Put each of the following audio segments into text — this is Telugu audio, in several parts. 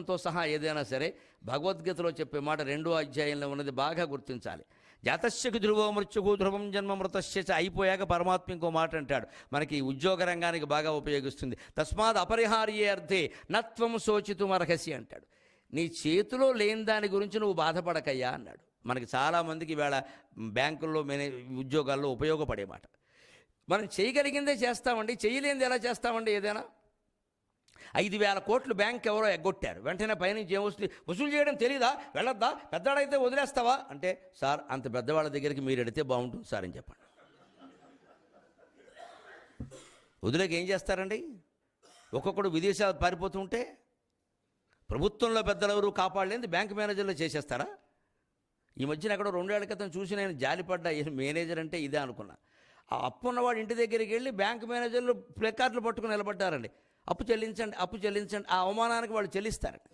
తో సహా ఏదైనా సరే భగవద్గీతలో చెప్పే మాట 2వ అధ్యాయంలో ఉన్నది బాగా గుర్తించాలి. జాతస్యకు ధ్రువో మృత్యుకు ధ్రువం జన్మ మృతస్య అయిపోయాక పరమాత్మ ఇంకో మాట అంటాడు, మనకి ఉద్యోగ రంగానికి బాగా ఉపయోగిస్తుంది. తస్మాత్ అపరిహార్యే అర్థే నత్వం శోచితుం అర్హసి అంటాడు. నీ చేతిలో లేని దాని గురించి నువ్వు బాధపడకయ్యా అన్నాడు. మనకి చాలామందికి ఇవాళ బ్యాంకుల్లో ఉద్యోగాల్లో ఉపయోగపడే మాట. మనం చేయగలిగిందే చేస్తామండి, చేయలేనిది ఎలా చేస్తామండి? ఏదైనా 5,000 కోట్లు బ్యాంక్ ఎవరో ఎగ్గొట్టారు, వెంటనే పైనుంచి ఏమొస్తుంది, వసూలు చేయడం తెలీదా, వెళ్ళొద్దా, పెద్దవాడైతే వదిలేస్తావా అంటే, సార్ అంత పెద్దవాళ్ళ దగ్గరికి మీరు ఎడితే బాగుంటుంది సార్ అని చెప్పండి. వదిలేక ఏం చేస్తారండి? ఒక్కొక్కడు విదేశాలు పారిపోతుంటే ప్రభుత్వంలో పెద్దలెవరు కాపాడలేని బ్యాంక్ మేనేజర్లు చేసేస్తారా? ఈ మధ్యన ఎక్కడో 2 ఏళ్ల క్రితం చూసి నేను జాలిపడ్డా, మేనేజర్ అంటే ఇదే అనుకున్నా. ఆ అప్పు ఉన్నవాడు ఇంటి దగ్గరికి వెళ్ళి బ్యాంక్ మేనేజర్లు ప్లెకార్డులు పట్టుకుని నిలబడ్డారండి. అప్పు చెల్లించండి, అప్పు చెల్లించండి. ఆ అవమానానికి వాళ్ళు చెల్లిస్తారండి.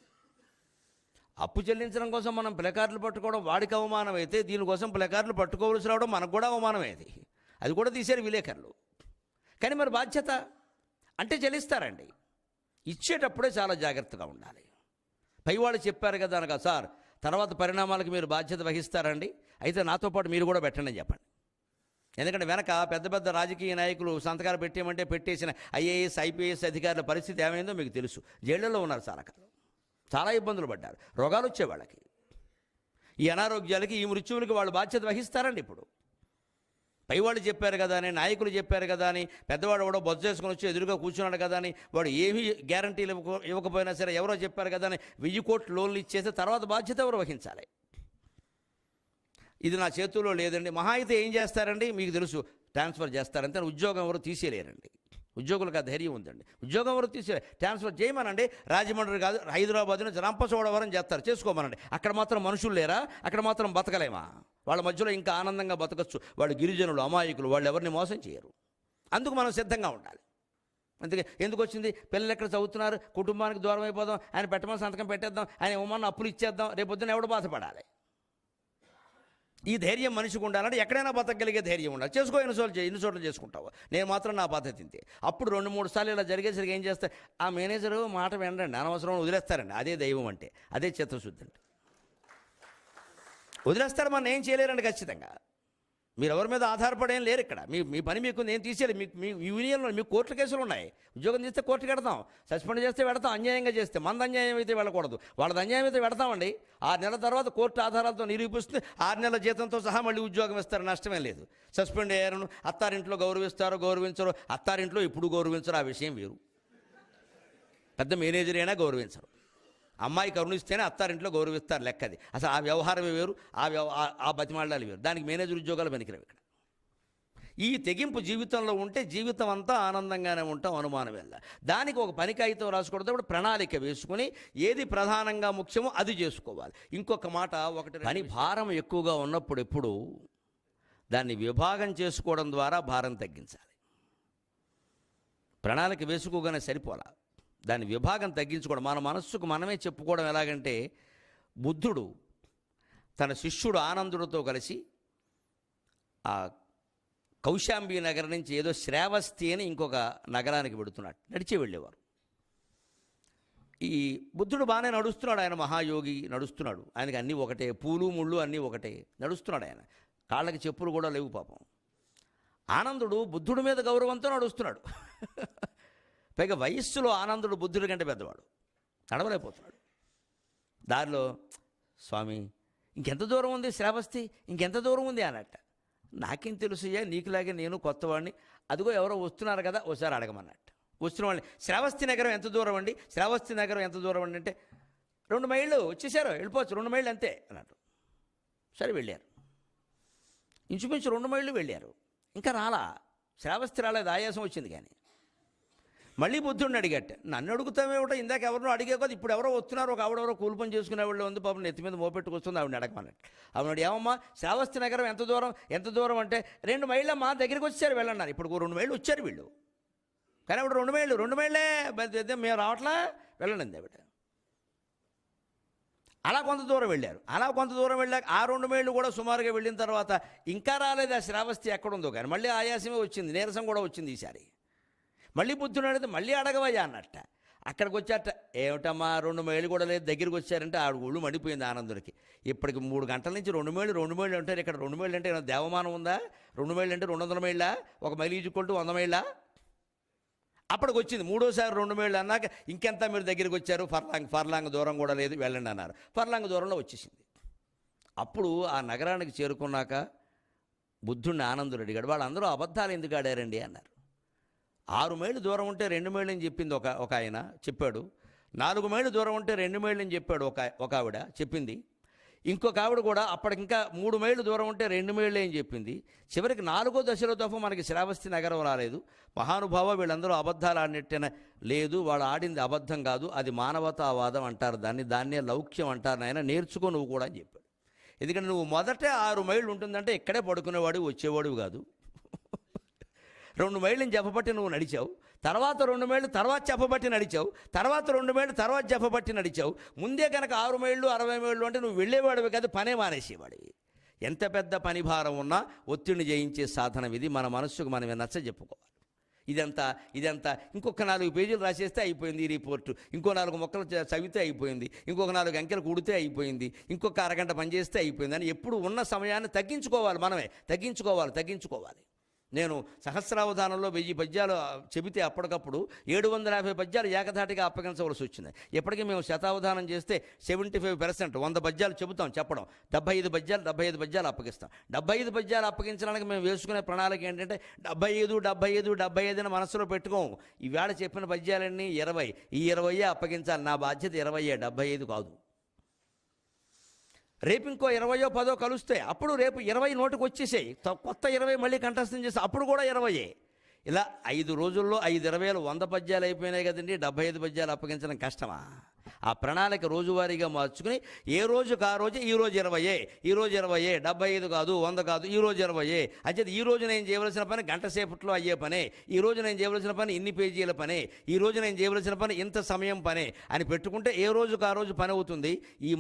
అప్పు చెల్లించడం కోసం మనం ప్లెకార్డులు పట్టుకోవడం వాడికి అవమానం అయితే, దీనికోసం ప్లెకార్డులు పట్టుకోవలసి రావడం మనకు కూడా అవమానమేది. అది కూడా తీశారు విలేకరులు. కానీ మరి బాధ్యత అంటే చెల్లిస్తారండి. ఇచ్చేటప్పుడే చాలా జాగ్రత్తగా ఉండాలి. పైవాళ్ళు చెప్పారు కదా అనగా, సార్ తర్వాత పరిణామాలకు మీరు బాధ్యత వహిస్తారండి, అయితే నాతో పాటు మీరు కూడా పెట్టండి అని చెప్పండి. ఎందుకంటే వెనక పెద్ద పెద్ద రాజకీయ నాయకులు సంతకాలు పెట్టేయమంటే పెట్టేసిన ఐఏఎస్ ఐపీఎస్ అధికారుల పరిస్థితి ఏమైందో మీకు తెలుసు. జైళ్లలో ఉన్నారు చాలా కాలం, చాలా ఇబ్బందులు పడ్డారు, రోగాలు వచ్చే వాళ్ళకి, ఈ అనారోగ్యాలకి, ఈ మృత్యువులకి వాళ్ళు బాధ్యత వహిస్తారండి. ఇప్పుడు పైవాళ్ళు చెప్పారు కదా అని, నాయకులు చెప్పారు కదా అని, పెద్దవాడు కూడా బొజ్జ చేసుకుని వచ్చి ఎదురుగా కూర్చున్నాడు కదా అని, వాడు ఏమీ గ్యారంటీలు ఇవ్వకపోయినా సరే ఎవరో చెప్పారు కదా అని 1000 కోట్లు లోన్లు ఇచ్చేస్తే తర్వాత బాధ్యత ఎవరు వహించాలి? ఇది నా చేతుల్లో లేదండి. మహా అయితే ఏం చేస్తారండి మీకు తెలుసు, ట్రాన్స్ఫర్ చేస్తారంటే ఉద్యోగం ఎవరు తీసేయలేరండి. ఉద్యోగులకు ఆ ధైర్యం ఉందండి. ఉద్యోగం ఎవరు తీసేయాలి, ట్రాన్స్ఫర్ చేయమనండి. రాజమండ్రి కాదు, హైదరాబాద్ నుంచి రంపచోడవరం చేస్తారు, చేసుకోమనండి. అక్కడ మాత్రం మనుషులు లేరా? అక్కడ మాత్రం బతకలేమా? వాళ్ళ మధ్యలో ఇంకా ఆనందంగా బతకచ్చు. వాళ్ళు గిరిజనులు, అమాయకులు, వాళ్ళు ఎవరిని మోసం చేయరు. అందుకు మనం సిద్ధంగా ఉండాలి. అందుకే ఎందుకు వచ్చింది, పిల్లలు ఎక్కడ చదువుతున్నారు, కుటుంబానికి దూరం అయిపోదాం, ఆయన పెట్టమని సంతకం పెట్టేద్దాం, ఆయన ఇవ్వమని అప్పులు ఇచ్చేద్దాం, రేపొద్దున ఎవడు బాధపడాలి? ఈ ధైర్యం మనిషికి ఉండాలంటే ఎక్కడైనా బతకగలిగే ధైర్యం ఉండాలి. చేసుకో, ఎన్ని చోట్ల చేసుకుంటావు. నేను మాత్రం నా పద్ధతి ఇంతే. అప్పుడు 2-3 సార్లు ఇలా జరిగేసరికి ఏం చేస్తే, ఆ మేనేజరు మాట వినరండి, అనవసరం వదిలేస్తారండి. అదే దైవం అంటే, అదే చిత్తశుద్ధి అంటే. వదిలేస్తారు, మనం ఏం చేయలేరండి. ఖచ్చితంగా మీరు ఎవరి మీద ఆధారపడేం లేరు ఇక్కడ. మీ పని మీకు నేను తీసేయాలి. మీ యూనియన్లో మీకు కోర్టు కేసులు ఉన్నాయి. ఉద్యోగం చేస్తే కోర్టుకి వెడతాం, సస్పెండ్ చేస్తే వెడతాం, అన్యాయంగా చేస్తే. మనది అన్యాయం అయితే వెళ్ళకూడదు, వాళ్ళది అన్యాయం అయితే వెడతామండి. 6 నెలల తర్వాత కోర్టు ఆధారాలతో నిరూపిస్తుంది, 6 నెలల జీతంతో సహా మళ్ళీ ఉద్యోగం ఇస్తారు, నష్టమే లేదు. సస్పెండ్ అయ్యారు, అత్తారింట్లో గౌరవిస్తారో గౌరవించరో, అత్తారింట్లో ఎప్పుడు గౌరవించరు, ఆ విషయం వేరు. పెద్ద మేనేజర్ అయినా గౌరవించరు. అమ్మాయి కరుణిస్తేనే అత్తారింట్లో గౌరవిస్తారు, లెక్కది. అసలు ఆ వ్యవహారమే వేరు, ఆ బతిమాడాలు వేరు. దానికి మేనేజర్ ఉద్యోగాలు పనికిరావు ఇక్కడ. ఈ తెగింపు జీవితంలో ఉంటే జీవితం అంతా ఆనందంగానే ఉంటాం, అనుమానం వెళ్ళ. దానికి ఒక పని కాగితం రాసుకోవడం, ప్రణాళిక వేసుకుని ఏది ప్రధానంగా ముఖ్యమో అది చేసుకోవాలి. ఇంకొక మాట, పని భారం ఎక్కువగా ఉన్నప్పుడు ఎప్పుడు దాన్ని విభాగం చేసుకోవడం ద్వారా భారం తగ్గించాలి. ప్రణాళిక వేసుకోగానే సరిపోలా, దాని విభాగం తగ్గించుకోవడం. మన మనస్సుకు మనమే చెప్పుకోవడం ఎలాగంటే, బుద్ధుడు తన శిష్యుడు ఆనందుడితో కలిసి ఆ కౌశాంబి నగరం నుంచి ఏదో శ్రావస్తి అని ఇంకొక నగరానికి వెడుతున్నాడు, నడిచి వెళ్ళేవారు. ఈ బుద్ధుడు బాగానే నడుస్తున్నాడు, ఆయన మహాయోగి నడుస్తున్నాడు, ఆయనకి అన్నీ ఒకటే, పూలు ముళ్ళు అన్నీ ఒకటే, నడుస్తున్నాడు. ఆయన కాళ్ళకి చెప్పులు కూడా లేవు పాపం. ఆనందుడు బుద్ధుడి మీద గౌరవంతో నడుస్తున్నాడు. పైగా వయస్సులో ఆనందుడు బుద్ధుడి కంటే పెద్దవాడు, నడవలేకపోతున్నాడు. దారిలో, స్వామి ఇంకెంత దూరం ఉంది శ్రావస్తి, ఇంకెంత దూరం ఉంది అన్నట్ట. నాకేం తెలుసయ్యా, నీకులాగే నేను కొత్తవాడిని, అదిగో ఎవరో వస్తున్నారు కదా, ఒకసారి అడగమన్నట్టు. వస్తున్న వాళ్ళని, శ్రావస్తి నగరం ఎంత దూరం అండి, శ్రావస్తి నగరం ఎంత దూరం అండి అంటే, 2 మైళ్ళు వచ్చేసారు, వెళ్ళిపోవచ్చు, 2 మైళ్ళు అంతే అన్నట్టు. సరే వెళ్ళారు, ఇంచుమించు 2 మైళ్ళు వెళ్ళారు, ఇంకా రాలా, శ్రావస్తి రాలేదు, ఆయాసం వచ్చింది. కానీ మళ్ళీ బుద్ధుడిని అడిగట్ట, నన్ను అడుగుతామేమిటో, ఇందాక ఎవరినో అడిగే కదా, ఇప్పుడు ఎవరో వస్తున్నారు, ఒక ఆవిడెవరో కూలి పని చేసుకునే వాళ్ళు ఉంది పాపం, నెత్తి మీద మోపెట్టుకొస్తుంది, ఆవిడని అడగమన్నట్టు. ఆవిడ, ఏమమ్మా శ్రావస్తి నగరం ఎంత దూరం అంటే, 2 మైళ్ళ మా దగ్గరికి వచ్చారు, వెళ్ళన్నారు. ఇప్పుడు 2 మైళ్ళు వచ్చారు వీళ్ళు, కానీ ఆవిడ 2 మైళ్ళే మేము రావట్లా, వెళ్ళండి ఆవిడ. అలా కొంత దూరం వెళ్ళారు. అలా కొంత దూరం వెళ్ళాక ఆ 2 మైళ్ళు కూడా సుమారుగా వెళ్ళిన తర్వాత ఇంకా రాలేదు ఆ శ్రావస్తి ఎక్కడుందో. కానీ మళ్ళీ ఆయాసమే వచ్చింది, నీరసం కూడా వచ్చింది ఈసారి. మళ్ళీ బుద్ధుడు అడిగితే, మళ్ళీ అడగవయ్యా అన్నట్ట. అక్కడికి వచ్చారట. ఏమిటమ్మా 2 మైళ్ళు కూడా లేదు, దగ్గరికి వచ్చారంటే ఆవిడ ఒళ్ళు మండిపోయింది ఆనందుడికి. ఇప్పటికి 3 గంటల నుంచి 2 మైళ్ళు 2 మైళ్ళు అంటారు. ఇక్కడ 2 మైళ్ళు అంటే ఏమైనా దేవమానం ఉందా? 2 మైళ్ళు అంటే 200 మైళ్ళా? 1 మైలు ఈజుకుంటూ 100 మైళ్ళా? అప్పటికి వచ్చింది. మూడోసారి 2 మైళ్ళు అన్నాక ఇంకెంత మీరు దగ్గరికి వచ్చారు, ఫర్లాంగ్ దూరం కూడా లేదు, వెళ్ళండి అన్నారు. ఫర్లాంగ్ దూరంలో వచ్చేసింది. అప్పుడు ఆ నగరానికి చేరుకున్నాక బుద్ధుడిని ఆనందుడు అడిగాడు, వాళ్ళందరూ అబద్ధాలు ఎందుకు ఆడారండి అన్నారు. 6 మైళ్ళు దూరం ఉంటే 2 మైళ్ళు అని చెప్పింది ఒక ఆయన చెప్పాడు. 4 మైళ్ళు దూరం ఉంటే 2 మైళ్ళు అని చెప్పాడు ఒక ఆవిడ చెప్పింది. ఇంకొక ఆవిడ కూడా అప్పటికింకా 3 మైళ్ళు దూరం ఉంటే 2 మైళ్ళు అని చెప్పింది. చివరికి 4వ దశలో తప్ప మనకి శ్రావస్తి నగరం రాలేదు. మహానుభావ, వీళ్ళందరూ అబద్ధాలు ఆడినట్టేనా? లేదు, వాళ్ళు ఆడింది అబద్ధం కాదు, అది మానవతావాదం అంటారు, దాన్నే లౌక్యం అంటారు, నాయన నేర్చుకో నువ్వు కూడా అని చెప్పాడు. ఎందుకంటే నువ్వు మొదట 6 మైళ్ళు ఉంటుందంటే ఇక్కడే పడుకునేవాడు, వచ్చేవాడు కాదు. 2 మైళ్ళని చెప్పబట్టి నువ్వు నడిచావు, తర్వాత 2 మైళ్ళు తర్వాత చెప్పబట్టి నడిచావు, తర్వాత 2 మైళ్ళు తర్వాత చెప్పబట్టి నడిచావు. ముందే కనుక 6 మైళ్ళు 60 మైళ్ళు అంటే నువ్వు వెళ్ళేవాడివి కాదు, పనే మానేసేవాడివి. ఎంత పెద్ద పని భారం ఉన్నా ఒత్తిడిని జయించే సాధనం ఇది. మన మనస్సుకు మనమే నచ్చ చెప్పుకోవాలి. ఇదంతా ఇంకొక 4 పేజీలు రాసేస్తే అయిపోయింది ఈ రిపోర్టు, ఇంకో 4 మొక్కలు చదివితే అయిపోయింది, ఇంకొక 4 అంకెలు కూడితే అయిపోయింది, ఇంకొక అరగంట పనిచేస్తే అయిపోయింది అని ఎప్పుడు ఉన్న సమయాన్ని తగ్గించుకోవాలి. మనమే తగ్గించుకోవాలి. నేను సహస్రావధానంలో 1000 పద్యాలు చెబితే అప్పటికప్పుడు 750 పద్యాలు ఏకధాటిగా అప్పగించవలసి వచ్చింది. ఎప్పటికీ మేము శతావధానం చేస్తే 75% 100 పద్యాలు చెప్పడం 75 పద్యాలు అప్పగిస్తాం. 75 పద్యాలు అప్పగించడానికి మేము వేసుకునే ప్రణాళిక ఏంటంటే 75 అని మనసులో పెట్టుకోము. ఈవేళ చెప్పిన పద్యాలన్నీ 20, ఈ 20 అప్పగించాలి. నా బాధ్యత 20, 75 కాదు. రేపు ఇంకో 20, 10 కలుస్తాయి, అప్పుడు రేపు 20 నోటికి వచ్చేసాయి, కొత్త 20 మళ్ళీ కంఠస్థం చేస్తే అప్పుడు కూడా 20. ఇలా 5 రోజుల్లో 5 20లు 100 పద్యాలు అయిపోయినాయి కదండి. 75 పద్యాలు అప్పగించడం కష్టమా? ఆ ప్రణాళిక రోజువారీగా మార్చుకుని ఏ రోజుకు ఆ రోజు, ఈరోజు 20, 75 కాదు, 100 కాదు, ఈరోజు 20. అంటే ఈరోజు నేను చేయవలసిన పని గంట సేపట్లో అయ్యే పనే, ఈరోజు నేను చేయవలసిన పని ఇన్ని పేజీల పనే, ఈరోజు నేను చేయవలసిన పని ఇంత సమయం పనే అని పెట్టుకుంటే ఏ రోజుకు ఆ రోజు పని అవుతుంది. ఈ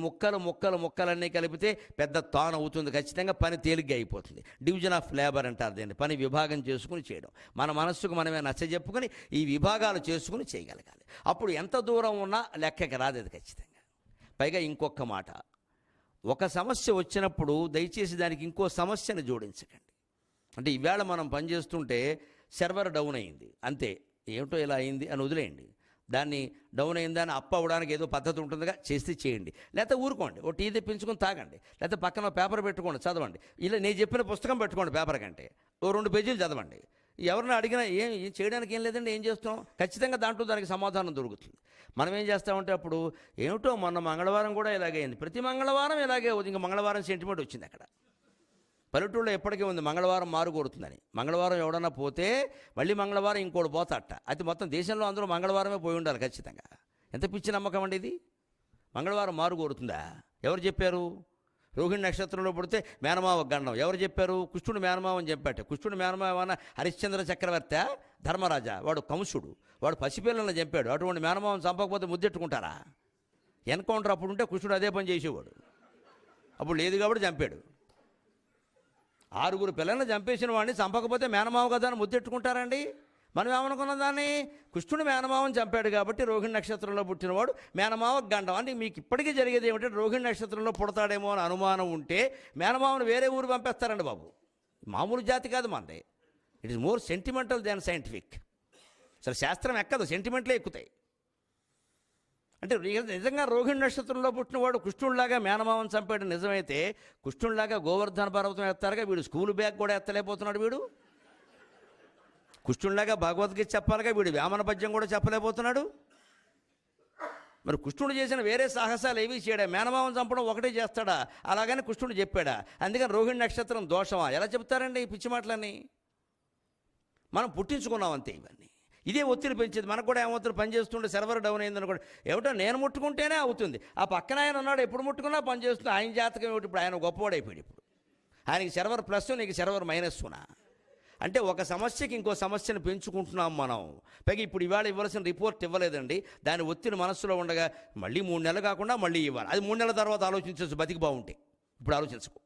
ముక్కలన్నీ కలిపితే పెద్ద తాను అవుతుంది. ఖచ్చితంగా పని తేలిగ్గా అయిపోతుంది. డివిజన్ ఆఫ్ లేబర్ అంటారు దీన్ని. పని విభాగం చేసుకుని చేయడం. మన మనస్సుకు మనమే నచ్చజెప్పుకొని ఈ విభాగాలు చేసుకుని చేయగలగాలి. అప్పుడు ఎంత దూరం ఉన్నా లెక్కకి రాదు అది ఖచ్చితంగా. పైగా ఇంకొక మాట, ఒక సమస్య వచ్చినప్పుడు దయచేసి దానికి ఇంకో సమస్యను జోడించకండి. అంటే ఈవేళ మనం పనిచేస్తుంటే సర్వర్ డౌన్ అయింది, అంతే, ఏమిటో ఇలా అయింది అని వదిలేయండి. దాన్ని డౌన్ అయిందని అప్ అవ్వడానికి ఏదో పద్ధతి ఉంటుందిగా, చేస్తే చేయండి. లేకపోతే ఊరుకోండి, ఓ టీ తెప్పించుకొని తాగండి, లేకపోతే పక్కన పేపర్ పెట్టుకోండి, చదవండి. ఇలా నేను చెప్పిన పుస్తకం పెట్టుకోండి పేపర్ కంటే, ఓ 2 పేజీలు చదవండి. ఎవరిని అడిగినా ఏం చేయడానికి ఏం లేదండి, ఏం చేస్తాం, ఖచ్చితంగా దాంట్లో దానికి సమాధానం దొరుకుతుంది. మనం ఏం చేస్తామంటే అప్పుడు ఏమిటో మొన్న మంగళవారం కూడా ఇలాగే అయింది, ప్రతి మంగళవారం ఇలాగే అవుతుంది. ఇంకా మంగళవారం సెంటిమెంట్ వచ్చింది అక్కడ. పల్లెటూళ్ళలో ఎప్పటికీ ఉంది మంగళవారం మారు కోరుతుందని. మంగళవారం ఎవడన్నా పోతే మళ్ళీ మంగళవారం ఇంకోటి పోతాట. అయితే మొత్తం దేశంలో అందరూ మంగళవారమే పోయి ఉండాలి ఖచ్చితంగా. ఎంత పిచ్చి నమ్మకం అండి ఇది. మంగళవారం మారు కోరుతుందా? ఎవరు చెప్పారు? రోహిణి నక్షత్రంలో పుడితే మేనమావ గండం ఎవరు చెప్పారు? కృష్ణుడు మేనమావ అని చెప్పాట. కృష్ణుడు మేనమావ హరిశ్చంద్ర చక్రవర్తి, ధర్మరాజా, వాడు కంసుడు, వాడు పసిపిల్లలను చంపాడు. అటువంటి మేనమావని చంపకపోతే ముద్దెట్టుకుంటారా? ఎన్కౌంటర్ అప్పుడు ఉంటే కృష్ణుడు అదే పని చేసేవాడు. అప్పుడు లేదు కాబట్టి చంపాడు. 6 పిల్లలను చంపేసిన వాడిని చంపకపోతే మేనమావ కదా అని ముద్దెట్టుకుంటారండి. మనం ఏమనుకున్న దాన్ని, కృష్ణుడు మేనమావని చంపాడు కాబట్టి రోహిణి నక్షత్రంలో పుట్టినవాడు మేనమావ గండం అని. మీకు ఇప్పటికీ జరిగేది ఏమిటంటే రోహిణి నక్షత్రంలో పుడతాడేమో అని అనుమానం ఉంటే మేనమావను వేరే ఊరు పంపేస్తారండి బాబు. మామూలు జాతి కాదు మనది. It is more sentimental than scientific. అసలు శాస్త్రం ఎక్కదు, సెంటిమెంట్లే ఎక్కుతాయి. అంటే నిజంగా రోహిణి నక్షత్రంలో పుట్టినవాడు కృష్ణుడిలాగా మేనమావని చంపాడు నిజమైతే, కృష్ణుడిలాగా గోవర్ధన పర్వతం ఎత్తారుగా, వీడు స్కూల్ బ్యాగ్ కూడా ఎత్తలేకపోతున్నాడు. వీడు కృష్ణుడిలాగా భగవద్గీత చెప్పాలిగా, వీడు వేమన పద్యం కూడా చెప్పలేకపోతున్నాడు. మరి కృష్ణుడు చేసిన వేరే సాహసాలు ఏవి చేయడా? మేనమావని చంపడం ఒకటే చేస్తాడా? అలాగని కృష్ణుడు చెప్పాడా? అందుకని రోహిణి నక్షత్రం దోషమా? ఎలా చెప్తారండి ఈ పిచ్చి మాటలన్నీ? మనం పుట్టించుకున్నాం అంతే. ఇవన్నీ ఇదే ఒత్తిడి పెంచేది. మనకు కూడా ఏమవుతుంది, పని చేస్తుంటే సర్వర్ డౌన్ అయిందని కూడా ఏమిటో నేను ముట్టుకుంటేనే అవుతుంది. ఆ పక్కన ఆయన ఉన్నాడు, ఎప్పుడు ముట్టుకున్నా పని చేస్తుంది. ఆయన జాతకం ఏమిటి? ఇప్పుడు ఆయన గొప్పవాడైపోయాడు. ఇప్పుడు ఆయనకి సర్వర్ ప్లస్, నీకు సర్వర్ మైనస్నా? అంటే ఒక సమస్యకి ఇంకో సమస్యను పెంచుకుంటున్నాం మనం. పైగా ఇప్పుడు ఇవాళ ఇవ్వాల్సిన రిపోర్ట్ ఇవ్వలేదండి, దాని ఒత్తిడి మనస్సులో ఉండగా మళ్ళీ 3 నెలలు కాకుండా మళ్ళీ ఇవ్వాలి. అది 3 నెలల తర్వాత ఆలోచించవచ్చు, బతికి బాగుంటే. ఇప్పుడు ఆలోచించకు.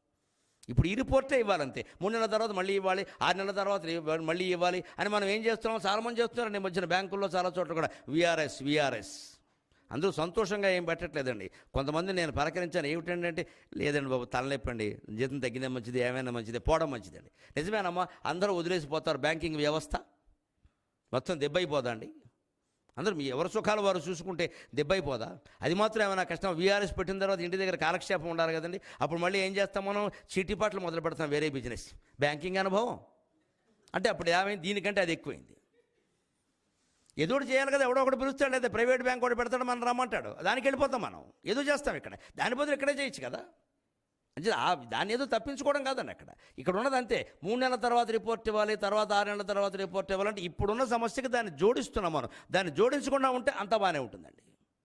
ఇప్పుడు ఈ రిపోర్టే ఇవ్వాలంతే. 3 నెలల తర్వాత మళ్ళీ ఇవ్వాలి, 6 నెలల తర్వాత మళ్ళీ ఇవ్వాలి అని మనం ఏం చేస్తున్నాం? చాలామంది చేస్తున్నారండి ఈ మధ్యన బ్యాంకుల్లో చాలా చోట్ల కూడా విఆర్ఎస్. అందరూ సంతోషంగా ఏం పెట్టట్లేదండి. కొంతమంది నేను పలకరించాను, ఏమిటంటే లేదండి బాబు తలనొప్పండి, జీతం తగ్గినా మంచిది, ఏమైనా మంచిది, పోవడం మంచిదండి. నిజమేనమ్మా, అందరూ వదిలేసిపోతారు, బ్యాంకింగ్ వ్యవస్థ మొత్తం దెబ్బైపోదండి. అందరూ ఎవరి సుఖాలు వారు చూసుకుంటే దెబ్బైపోదా? అది మాత్రం ఏమైనా కష్టం? వీఆర్ఎస్ పెట్టిన తర్వాత ఇంటి దగ్గర కాలక్షేపం ఉండాలి కదండి. అప్పుడు మళ్ళీ ఏం చేస్తాం మనం? చీటీపాట్లు మొదలు పెడతాం, వేరే బిజినెస్. బ్యాంకింగ్ అనుభవం అంటే అప్పుడు ఏమైంది? దీనికంటే అది ఎక్కువైంది. ఏదోటి చేయాలి కదా, ఎవడో ఒకటి పిలుస్తాడు, లేదా ప్రైవేట్ బ్యాంక్ ఒకటి పెడతాడు, మనం రమ్మంటాడు, దానికి వెళ్ళిపోతాం మనం. ఏదో చేస్తాం ఇక్కడ, దాని బదులు ఇక్కడే చేయొచ్చు కదా. అంటే దాన్ని ఏదో తప్పించుకోవడం కాదండి. ఇక్కడ ఉన్నది అంతే. 3 నెలల తర్వాత రిపోర్ట్ ఇవ్వాలి, తర్వాత 6 నెలల తర్వాత రిపోర్ట్ ఇవ్వాలంటే ఇప్పుడున్న సమస్యకి దాన్ని జోడిస్తున్నాం మనం. దాన్ని జోడించకుండా ఉంటే అంత బాగానే ఉంటుందండి.